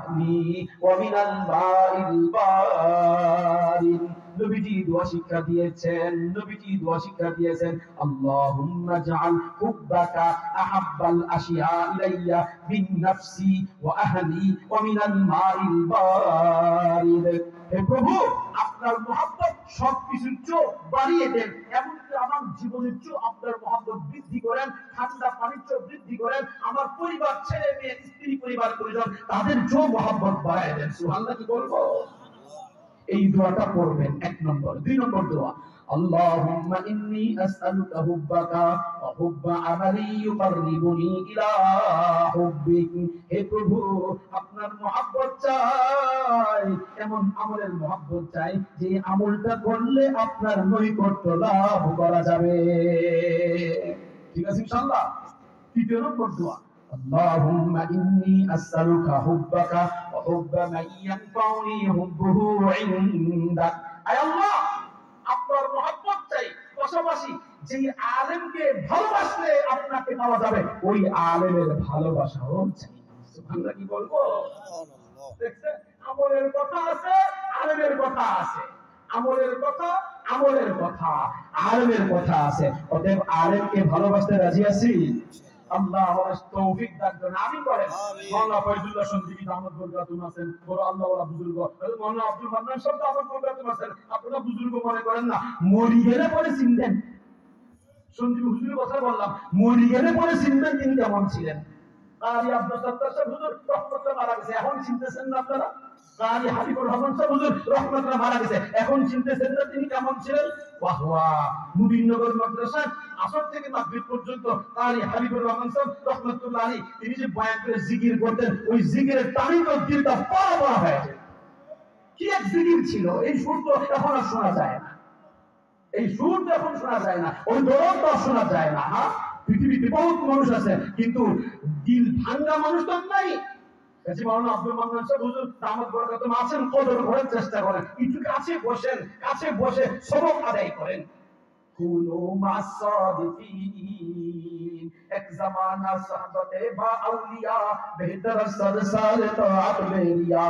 আহলি ওয়া মিনাল মাইল বারিদ। নবীজি দোয়া শিক্ষা দিয়েছেন আল্লাহুম্মা জাআল হুব্বাকা আহাব্বাল আশিয়া ইলাইয়া বিন নাফসি ওয়া আহলি ওয়া মিনাল মাইল বারিদ। হে প্রভু, আপনার মহব্বত সবকিছুর চেয়ে বাড়িয়ে দেন, এমনকি আমার জীবনের চেয়ে আপনার মহব্বত বৃদ্ধি করেন, ঠান্ডা পানির চেয়ে বৃদ্ধি করেন, আমার পরিবার, ছেলে মেয়ে, স্ত্রী, পরিবার, পরিজন, তাদের চেয়ে মহব্বত বাড়ায় দেন। সুবহানাল্লাহ কি বলবো? এই দোয়াটা পড়বেন, এক নম্বর। দুই নম্বর দোয়া, আল্লাহুম্মা ইন্নী আসআলুকা হুব্বাকা ওয়া হুব্বা আমালি ইউকাররিবুনি ইলা হুব্বিক। হে প্রভু, আপনার মহব্বত চাই, এমন আমলের মহব্বত চাই যে আমলটা করলে আপনার নৈকট্য লাভ করা যাবে। ঠিক আছে ইনশাআল্লাহ। তৃতীয় নম্বর দোয়া, اللهم إني أسألك حبك وحب من ينفعني حبه عندك। আয় আল্লাহ, আপনার মহব্বত চাই, পাশাপাশি যে আলেমকে ভালোবাসলে আপনাকে পাওয়া যাবে, ওই আলেমের ভালোবাসাও চাই। সুবহানাল্লাহ কি বলবো? দেখছেন, আমলের কথা আছে, আলেমের কথা আছে। আমলের কথা, আলেমের কথা আছে। অতএব আলেমকে ভালোবাসতে রাজি আছি। আল্লাহ আমাদের তৌফিক দান করেন, আমিন বলেন। মাওলানা ফয়জুল্লাহ সন্দীপী দামত বরকাতুম আছেন, বড় আল্লাহ ওয়ালা বুজুর্গ। মাওলানা আব্দুল মান্নান সাহেব দামত বরকাতুম আছেন, আপনারা বুজুর্গ মনে করেন না, মরি গেলে পরে চিনবেন। সন্দীপী হুজুরের কথা বললাম, মরি গেলে পরে চিনবেন তিনি কেমন ছিলেন। কারি আব্দুল সত্তার সাহেব হুজুর রহমতুল্লাহ মারা গেছে, এখন চিনতেছেন না আপনারা? কারি হাবিবুর রহমান সাহেব হুজুর রহমতুল্লাহ মারা গেছে, এখন চিনতেছেন না তিনি কেমন ছিলেন? ওয়াহ ওয়াহ। মুবিননগর মাদ্রাসা আসর থেকে মাগরিব পর্যন্ত কারি হাবিবুর রহমান সাহেব রহমতুল্লাহ আলাইহি তিনি যে বয়ান করে জিকির করতেন, ওই জিকিরের টানি তো দিলটা পাড়া পাড়া হয়ে যায়। কি এক জিকির ছিল! এই সুর তো এখন আর শোনা যায় না, ওই দরদ তো শোনা যায় না। হ্যাঁ, পৃথিবীতে বহুত মানুষ আছে, কিন্তু দিল ভাঙ্গা মানুষ তো নাই। মাওলানা আব্দুল মান্নান সাহেব হুজুর দামাত বরকাতুম আছেন, কদর করার চেষ্টা করেন, একটু কাছে বসে সবক আদায় করেন। কুনু মাসাদিকিন, এক জামানা সাহাবাতে বা আউলিয়া বেহতর সরসার তাআত বেরিয়া।